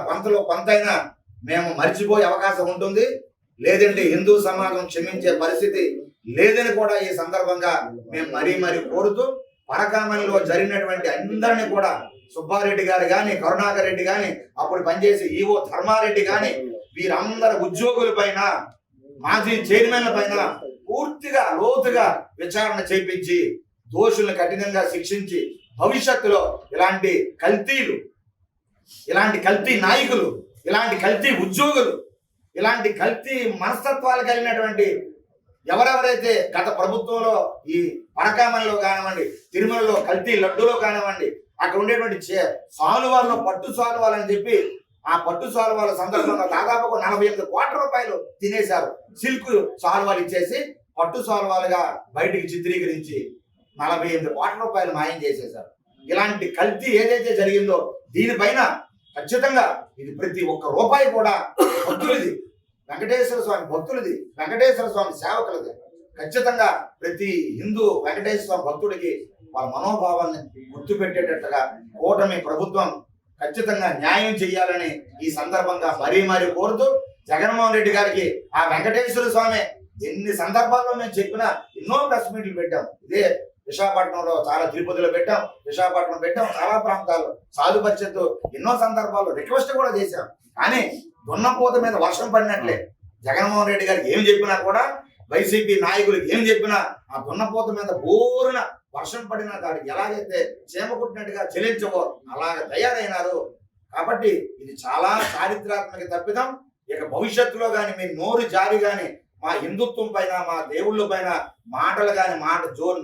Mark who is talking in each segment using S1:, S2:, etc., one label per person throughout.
S1: పంతలో కొంతైనా మేము మర్చిపోయే అవకాశం ఉంటుంది, లేదంటే హిందూ సమాజం క్షమించే పరిస్థితి లేదని కూడా ఈ సందర్భంగా మేము మరీ కోరుతూ, పరకామణిలో జరిగినటువంటి అందరినీ కూడా సుబ్బారెడ్డి గారు కానీ, కరుణాకర్ రెడ్డి కానీ, అప్పుడు పనిచేసి ఈవో ధర్మారెడ్డి కానీ, వీరందరి ఉద్యోగుల పైన, మాజీ చైర్మన్ల పైన పూర్తిగా లోతుగా విచారణ చేపించి దోషులను కఠినంగా శిక్షించి భవిష్యత్తులో ఇలాంటి కల్తీలు, ఇలాంటి కల్తీ నాయకులు, ఇలాంటి కల్తీ ఉద్యోగులు, ఇలాంటి కల్తీ మనస్తత్వాలు కలిగినటువంటి ఎవరెవరైతే గత ప్రభుత్వంలో ఈ పరకామణిలో కానివ్వండి, తిరుమలలో కల్తీ లడ్డూలో కానివ్వండి, అక్కడ ఉండేటువంటి సాలువాలను పట్టు సాలువాలని చెప్పి ఆ పట్టు సాలువాల సందర్భంగా దాదాపు 48 కోట్ల రూపాయలు తినేశారు. సిల్క్ సాలువాలు ఇచ్చేసి పట్టు సాలువాలుగా బయటికి చిత్రీకరించి 48 కోట్ల రూపాయలు మాయం చేసేశారు. ఇలాంటి కల్తీ ఏదైతే జరిగిందో దీనిపైన ఖచ్చితంగా ఇది ప్రతి ఒక్క రూపాయి కూడా భక్తులది, వెంకటేశ్వర స్వామి భక్తులది, వెంకటేశ్వర స్వామి సేవకులది. ఖచ్చితంగా ప్రతి హిందూ వెంకటేశ్వర స్వామి భక్తుడికి వాళ్ళ మనోభావాన్ని గుర్తుపెట్టేటట్టుగా కూటమి ప్రభుత్వం ఖచ్చితంగా న్యాయం చేయాలని ఈ సందర్భంగా మరీ కోరుతూ, జగన్మోహన్ రెడ్డి గారికి ఆ వెంకటేశ్వర స్వామి ఎన్ని సందర్భాల్లో మేము చెప్పినా ఎన్నో ప్రెస్ మీట్లు పెట్టాం. ఇదే విశాఖపట్నంలో చాలా, తిరుపతిలో పెట్టాం, విశాఖపట్నం పెట్టాం, చాలా ప్రాంతాల్లో సాధు పరిషత్తు ఎన్నో సందర్భాల్లో రిక్వెస్ట్ కూడా చేశాం. కానీ దున్నపోత మీద వర్షం పడినట్లే జగన్మోహన్ రెడ్డి గారికి ఏం చెప్పినా కూడా, వైసీపీ నాయకులకు ఏం చెప్పినా ఆ దున్నపోత మీద బోరున వర్షం పడిన దానికి ఎలాగైతే చీమ కుట్టినట్టుగా చెల్లించవో అలాగ తయారైనారు. కాబట్టి ఇది చాలా చారిత్రాత్మక తప్పిదం. ఇక భవిష్యత్తులో కానీ మీరు నోరు జారి కానీ మా హిందుత్వం పైన, మా దేవుళ్ళ పైన మాటలు కానీ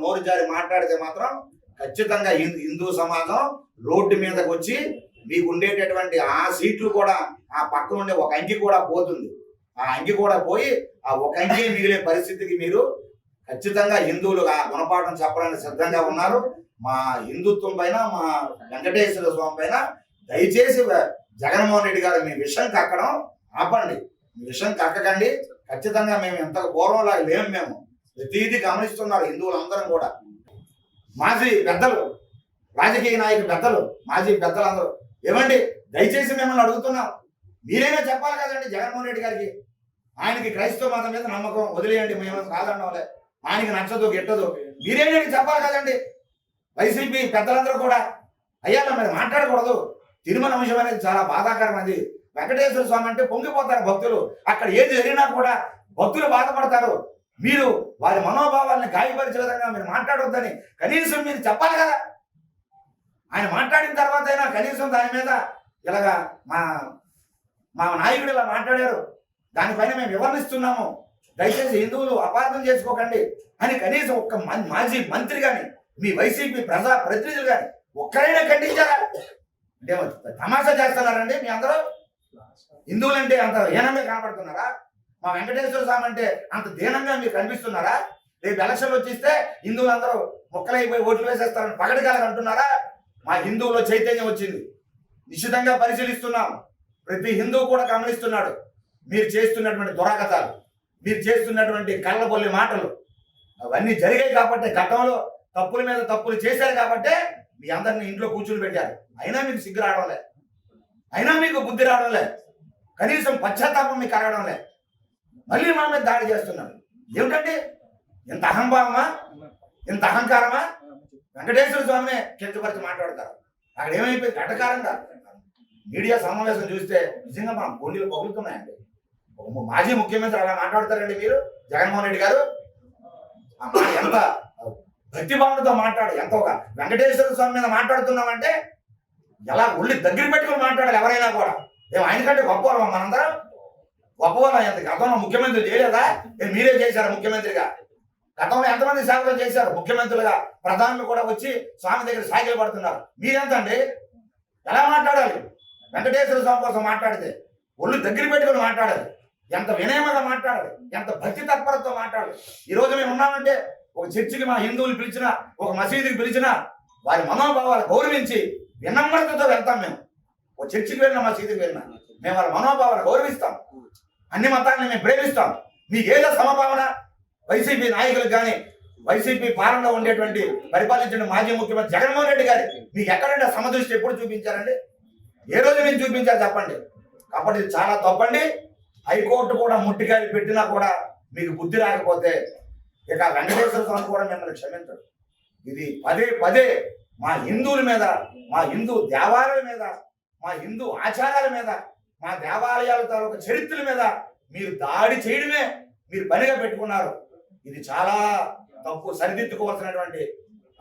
S1: నోరు జారి మాట్లాడితే మాత్రం ఖచ్చితంగా హిందూ సమాజం రోడ్డు మీదకి వచ్చి మీకు ఉండేటటువంటి ఆ సీట్లు కూడా, ఆ పక్కన ఉండే ఒక అంగి కూడా పోతుంది. ఆ అంగి కూడా పోయి ఆ ఒక అంగి మిగిలే పరిస్థితికి మీరు ఖచ్చితంగా హిందువులు ఆ గుణపాఠం చెప్పడానికి సిద్ధంగా ఉన్నారు. మా హిందుత్వం పైన, మా వెంకటేశ్వర స్వామి పైన దయచేసి జగన్మోహన్ రెడ్డి గారు మీ విషయం కక్కడం ఆపండి. మీ విషయం కక్కకండి. ఖచ్చితంగా మేము ఎంత పూర్వంలాగా లేము. మేము ప్రతిదీ గమనిస్తున్నారు హిందువులందరం కూడా. మాజీ పెద్దలు, రాజకీయ నాయకులు పెద్దలు, మాజీ పెద్దలు అందరూ ఏమండి దయచేసి మిమ్మల్ని అడుగుతున్నాం, మీరైనా చెప్పాలి కదండి జగన్మోహన్ రెడ్డి గారికి. ఆయనకి క్రైస్తవ మతం మీద నమ్మకం, వదిలేయండి, మేము కాదన్నవాళ్ళే, ఆయనకి నచ్చదు గిట్టదు, మీరేంటి చెప్పాలి కదండి. వైసీపీ పెద్దలందరూ కూడా అయ్యా మరి మాట్లాడకూడదు. తిరుమల అంశం అనేది చాలా బాధాకరమైనది. వెంకటేశ్వర స్వామి అంటే పొంగిపోతారు భక్తులు. అక్కడ ఏది జరిగినా కూడా భక్తులు బాధపడతారు. మీరు వారి మనోభావాలను గాయపరిచే విధంగా మీరు మాట్లాడొద్దని కనీసం మీరు చెప్పాలి కదా. ఆయన మాట్లాడిన తర్వాత అయినా కనీసం దాని మీద ఇలాగా మా నాయకుడు ఇలా మాట్లాడారు, దానిపైన మేము వివరణిస్తున్నాము, దయచేసి హిందువులు అపార్థం చేసుకోకండి అని కనీసం ఒక్క మాజీ మంత్రి కానీ, మీ వైసీపీ ప్రజా ప్రతినిధులు కానీ ఒక్కరైనా ఖండించారా? అంటే తమాషా చేస్తున్నారండి మీ అందరూ. హిందువులంటే అంత హీనంగా కనపడుతున్నారా? మా వెంకటేశ్వర స్వామి అంటే అంత దీనంగా మీరు కనిపిస్తున్నారా? రేపు ఎలక్షన్లు వచ్చేస్తే హిందువులందరూ మొక్కలైపోయి ఓట్లు వేసేస్తారని పగడగాలని అంటున్నారా? మా హిందువులో చైతన్యం వచ్చింది, నిశ్చితంగా పరిశీలిస్తున్నాం. ప్రతి హిందువు కూడా గమనిస్తున్నాడు మీరు చేస్తున్నటువంటి దురాగతాలు, మీరు చేస్తున్నటువంటి కళ్ళబొల్లి మాటలు. అవన్నీ జరిగాయి కాబట్టి, గతంలో తప్పుల మీద తప్పులు చేశారు కాబట్టి మీ అందరిని ఇంట్లో కూర్చుని పెట్టారు. అయినా మీకు సిగ్గు రావడంలే, అయినా మీకు బుద్ధి రావడంలే, కనీసం పశ్చాత్తాపం మీకు కలగడంలే. మళ్ళీ మా మీద దాడి చేస్తున్నారు. ఏమిటండి ఇంత అహంభావమా, ఇంత అహంకారమా? వెంకటేశ్వర స్వామినే కించపరిచి మాట్లాడతారు. అక్కడ ఏమైపోయింది ఘటకారంగా. మీడియా సమావేశం చూస్తే నిజంగా మా గుండెలు పగులుతున్నాయండి. మాజీ ముఖ్యమంత్రి అలా మాట్లాడతారండి మీరు? జగన్మోహన్ రెడ్డి గారు ఎంత భక్తిభావంతో మాట్లాడు, ఎంత ఒక వెంకటేశ్వర స్వామి మీద మాట్లాడుతున్నామంటే ఎలా ఒళ్ళి దగ్గర పెట్టుకుని మాట్లాడాలి ఎవరైనా కూడా. ఆయనకంటే గొప్పవాళ్ళం మనందరం, గొప్పవాళ్ళం. ఎంత గతంలో ముఖ్యమంత్రి చేయలేదా? మీరే చేశారు ముఖ్యమంత్రిగా. గతంలో ఎంతమంది సేవలు చేశారు ముఖ్యమంత్రులుగా? ప్రధానులు కూడా వచ్చి స్వామి దగ్గర సాగిలు పడుతున్నారు. మీరెంతండి? ఎలా మాట్లాడాలి? వెంకటేశ్వర స్వామి కోసం మాట్లాడితే ఒళ్ళు దగ్గర పెట్టుకుని మాట్లాడాలి, ఎంత వినయంగా మాట్లాడాలి, ఎంత భక్తి తత్పరతో మాట్లాడాలి. ఈరోజు మేము ఉన్నామంటే ఒక చర్చికి మా హిందువులు పిలిచినా, ఒక మసీదుకి పిలిచినా వారి మనోభావాలు గౌరవించి వినమ్రతతో వెళ్తాం. మేము ఒక చర్చికి వెళ్ళినా, మసీదుకి వెళ్ళినా మేము వాళ్ళ మనోభావాలు గౌరవిస్తాం. అన్ని మతాలను మేము ప్రేమిస్తాం. మీకేదో సమభావన వైసీపీ నాయకులకు కానీ, వైసీపీ పాలనలో ఉండేటువంటి పరిపాలించిన మాజీ ముఖ్యమంత్రి జగన్మోహన్ రెడ్డి గారి మీకు ఎక్కడంటే సమదృష్టి ఎప్పుడు చూపించారండి? ఏ రోజు మీరు చూపించారు చెప్పండి. కాబట్టి ఇది చాలా తప్పండి. హైకోర్టు కూడా ముట్టికాయలు పెట్టినా కూడా మీకు బుద్ధి రాకపోతే ఇక వెంకటేశ్వర స్వామి కూడా మిమ్మల్ని క్షమించడు. ఇది పదే పదే మా హిందువుల మీద, మా హిందూ దేవాలయాల మీద, మా హిందూ ఆచారాల మీద, మా దేవాలయాల తాలూకు చరిత్రల మీద మీరు దాడి చేయడమే మీరు పనిగా పెట్టుకున్నారు. ఇది చాలా తప్పు. సరిదిద్దుకోవాల్సినటువంటి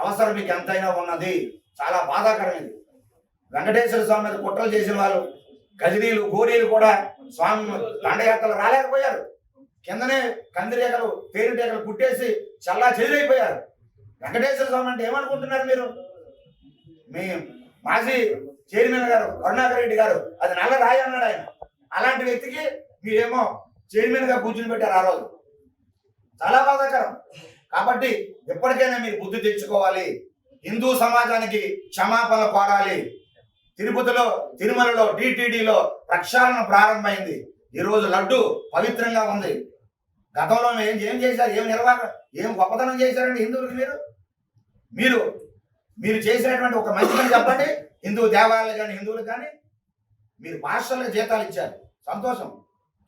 S1: అవసరం మీకు ఎంతైనా ఉన్నది. చాలా బాధాకరం ఇది. వెంకటేశ్వర స్వామి మీద కుట్రలు చేసిన వాళ్ళు, గజనీలు గోరీలు కూడా స్వామి దండయాత్రలు రాలేకపోయారు. కిందనే కందిరేగలు తేనెటీగలు పుట్టేసి చల్లా చెదిరైపోయారు. వెంకటేశ్వర స్వామి అంటే ఏమనుకుంటున్నారు మీరు? మీ మాజీ చైర్మన్ గారు కరుణాకర్ రెడ్డి గారు అది నల్ల రాయి అన్నాడు ఆయన. అలాంటి వ్యక్తికి మీరేమో చైర్మన్ గా కూర్చుని పెట్టారు ఆ రోజు. చాలా బాధాకరం. కాబట్టి ఎప్పటికైనా మీరు బుద్ధి తెచ్చుకోవాలి. హిందూ సమాజానికి క్షమాపణ కోరాలి. తిరుపతిలో, తిరుమలలో, టీటీడీలో ప్రక్షాళన ప్రారంభమైంది. ఈరోజు లడ్డు పవిత్రంగా ఉంది. గతంలో ఏం చేశారు? ఏం గొప్పతనం చేశారండి హిందువులకి? మీరు మీరు చేసినటువంటి ఒక మంచి పని చెప్పండి. హిందూ దేవాలయాలు కానీ హిందువులకు కానీ మీరు పాస్టర్లకు జీతాలు ఇచ్చారు, సంతోషం.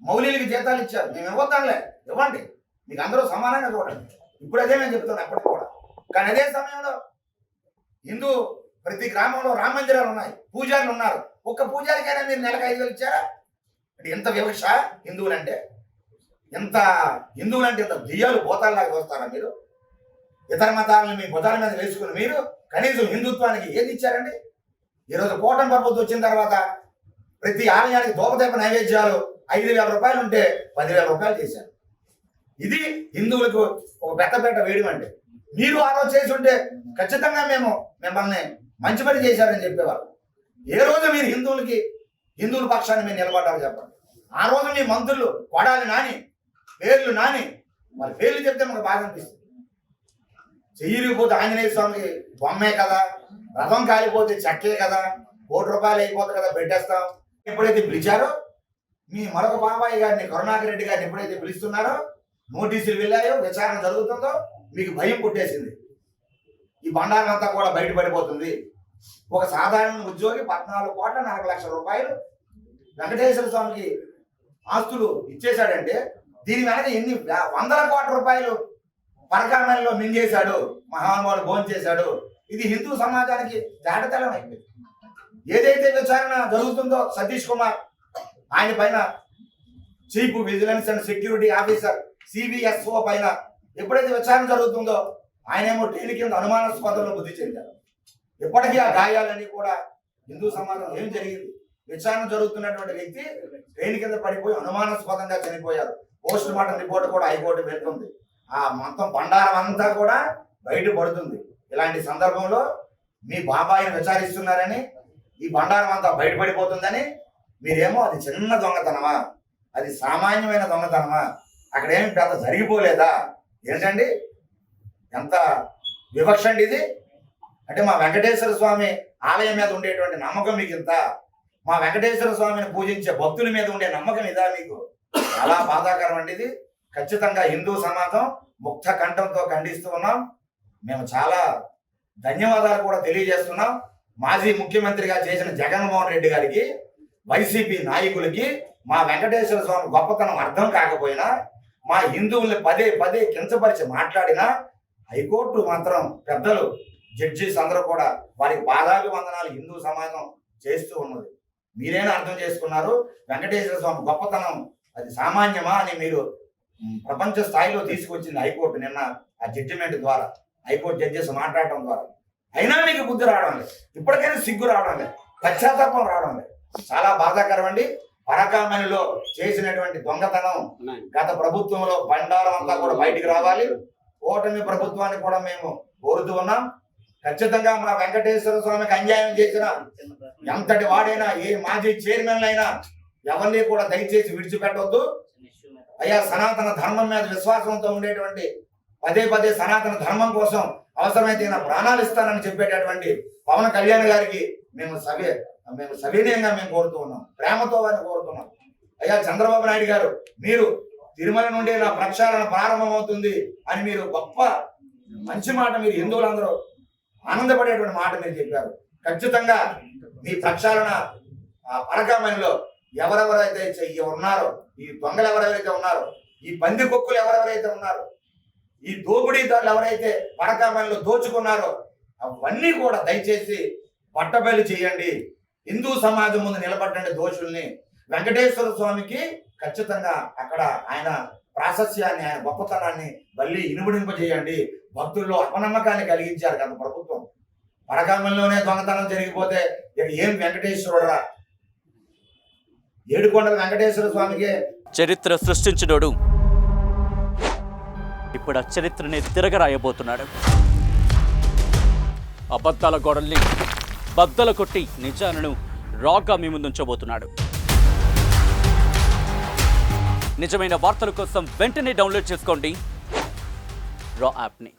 S1: మౌలీలకు జీతాలు ఇచ్చారు, మేము ఇవ్వద్దాంలే, ఇవ్వండి. మీకు అందరూ సమానంగా చూడండి. ఇప్పుడు అదే మేము చెప్తాను అప్పటికి కూడా. కానీ అదే సమయంలో హిందూ ప్రతి గ్రామంలో రామ మందిరాలు ఉన్నాయి, పూజారులు ఉన్నారు. ఒక్క పూజారికైనా మీరు నెలకు 5,000 ఇచ్చారా? అంటే ఎంత వివక్ష హిందువులంటే! ఎంత హిందువులంటే ఎంత దెయ్యాలు భూతాల్లాగా చూస్తారా మీరు? ఇతర మతాలను మీ భుజాల మీద వేసుకుని మీరు కనీసం హిందుత్వానికి ఏది ఇచ్చారండి? ఈరోజు కూటమి ప్రభుత్వం వచ్చిన తర్వాత ప్రతి ఆలయానికి దూపదీప నైవేద్యాలు 5,000 రూపాయలు ఉంటే 10,000 రూపాయలు చేశారు. ఇది హిందువులకు ఒక పెద్ద వేయడం అంటే. మీరు ఆ రోజు చేసి ఉంటే ఖచ్చితంగా మేము మిమ్మల్ని మంచి పని చేశారని చెప్పేవారు. ఏ రోజు మీరు హిందువుల పక్షాన్ని మీరు నిలబడ్డారు చెప్పండి. ఆ రోజు మీ మంత్రులు కొడాలి నాని, పేర్లు నాని, మరి పేర్లు చెప్తే మనకు బాగా అనిపిస్తుంది. చెయ్యిరిగిపోతే ఆంజనేయ స్వామికి బొమ్మే కదా, రథం కాలిపోతే చెక్కే కదా, 1 కోటి రూపాయలు అయిపోతుంది కదా, పెట్టేస్తాం. ఎప్పుడైతే పిలిచారో మీ మరొక బాబాయ్ గారిని, కరుణాకర్ రెడ్డి గారిని ఎప్పుడైతే పిలుస్తున్నారో, నోటీసులు వెళ్ళాయో, విచారణ జరుగుతుందో మీకు భయం పుట్టేసింది. ఈ బండారం అంతా కూడా బయటపడిపోతుంది. ఒక సాధారణ ఉద్యోగి 14,40,00,000 రూపాయలు వెంకటేశ్వర స్వామికి ఆస్తులు ఇచ్చేశాడంటే దీని వెనక ఎన్ని వందల కోట్ల రూపాయలు పరకామణిలో మింగేశాడు, మహానుభావుడు భోంచేశాడు. ఇది హిందూ సమాజానికి జాడతలం అయిపోయింది. ఏదైతే విచారణ జరుగుతుందో సతీష్ కుమార్, ఆయన పైన chief vigilance and security officer CVSO పైన ఎప్పుడైతే విచారణ జరుగుతుందో ఆయనేమో ట్రైన్ కింద అనుమానాస్పదంలో బుద్ధి చెందారు. ఇప్పటికీ ఆ గాయాలన్నీ కూడా హిందూ సమాజం ఏం జరిగింది? విచారణ జరుగుతున్నటువంటి వ్యక్తి ట్రైన్ కింద పడిపోయి అనుమానాస్పదంగా చనిపోయారు. పోస్ట్ మార్టం రిపోర్ట్ కూడా హైకోర్టు వెళ్తుంది. ఆ మొత్తం బండారం అంతా కూడా బయటపడుతుంది. ఇలాంటి సందర్భంలో మీ బాబాయిని విచారిస్తున్నారని, ఈ బండారం అంతా బయటపడిపోతుందని మీరేమో అది చిన్న దొంగతనమా, అది సామాన్యమైన దొంగతనమా, అక్కడ ఏమి పెద్ద జరిగిపోలేదా? ఏంటండి ఎంత వివక్ష అండి ఇది! అంటే మా వెంకటేశ్వర స్వామి ఆలయం మీద ఉండేటువంటి నమ్మకం మీకు ఇంత? మా వెంకటేశ్వర స్వామిని పూజించే భక్తుల మీద ఉండే నమ్మకం ఇదా మీకు? చాలా బాధాకరం అండి ఇది. ఖచ్చితంగా హిందూ సమాజం ముక్త కంఠంతో ఖండిస్తూ ఉన్నాం. మేము చాలా ధన్యవాదాలు కూడా తెలియజేస్తున్నాం. మాజీ ముఖ్యమంత్రిగా చేసిన జగన్మోహన్ రెడ్డి గారికి, వైసీపీ నాయకులకి మా వెంకటేశ్వర స్వామి గొప్పతనం అర్థం కాకపోయినా, మా హిందువుల్ని పదే పదే కించపరిచి మాట్లాడినా హైకోర్టు మాత్రం పెద్దలు, జడ్జీస్ అందరూ కూడా వారికి పాదాభివందనాలు హిందూ సమాజం చేస్తూ ఉన్నది. మీరైనా అర్థం చేసుకున్నారు. వెంకటేశ్వర స్వామి గొప్పతనం అది సామాన్యమా అని మీరు ప్రపంచ స్థాయిలో తీసుకొచ్చింది హైకోర్టు. నిన్న ఆ జడ్జిమెంట్ ద్వారా హైకోర్టు జడ్జెస్ మాట్లాడటం ద్వారా అయినా మీకు బుద్ధి రావడం లేదు. ఇప్పటికైనా సిగ్గు రావడం లేదు, పశ్చాత్తాపం రావడం లేదు. చాలా బాధాకరం అండి. పరకామణిలో చేసినటువంటి దొంగతనం గత ప్రభుత్వంలో బండారం అంతా కూడా బయటికి రావాలి. కూటమి ప్రభుత్వాన్ని కూడా మేము కోరుతూ ఉన్నాం. ఖచ్చితంగా మా వెంకటేశ్వర స్వామికి అన్యాయం చేసిన ఎంతటి వాడైనా, ఏ మాజీ చైర్మన్ అయినా ఎవరిని కూడా దయచేసి విడిచిపెట్టవద్దు. అయ్యా, సనాతన ధర్మం మీద విశ్వాసంతో ఉండేటువంటి, పదే పదే సనాతన ధర్మం కోసం అవసరమైతే నా ప్రాణాలు ఇస్తానని చెప్పేటటువంటి పవన్ కళ్యాణ్ గారికి మేము సవినయంగా మేము కోరుతూ ఉన్నాం, ప్రేమతో వారిని కోరుతున్నాం. అయ్యా చంద్రబాబు నాయుడు గారు, మీరు తిరుమల నుండి నా ప్రక్షాళన ప్రారంభమవుతుంది అని మీరు గొప్ప మంచి మాట, మీరు హిందువులందరూ ఆనందపడేటువంటి మాట మీరు చెప్పారు. ఖచ్చితంగా మీ ప్రక్షాళన ఆ పరకామణిలో ఎవరెవరైతే ఉన్నారో, ఈ దొంగలు ఎవరెవరైతే ఉన్నారో, ఈ పంది కుక్కులు ఎవరెవరైతే ఉన్నారో, ఈ దోపిడీదారులు ఎవరైతే పరకామణిలో దోచుకున్నారో అవన్నీ కూడా దయచేసి పట్టబయలు చేయండి. హిందూ సమాజం ముందు నిలబడ్డండి దోషుల్ని. వెంకటేశ్వర స్వామికి ఖచ్చితంగా అక్కడ ఆయన ప్రాశస్యాన్ని, ఆయన గొప్పతనాన్ని మళ్ళీ ఇనుమడింపజేయండి. భక్తుల్లో అపనమ్మకాన్ని కలిగించారు కదా ప్రభుత్వం. పరకామణిలోనే దొంగతనం జరిగిపోతే ఇక ఏం వెంకటేశ్వరుడురా? ఏడుకొండల వెంకటేశ్వర స్వామికి
S2: చరిత్ర సృష్టించినోడు ఇప్పుడు ఆ చరిత్రని తిరగరాయబోతున్నాడు. అబద్ధాల గోడల్ని బద్దలు కొట్టి నిజాలను రాగా మీ ముందుంచబోతున్నాడు. నిజమైన వార్తల కోసం వెంటనే డౌన్లోడ్ చేసుకోండి రా యాప్ని.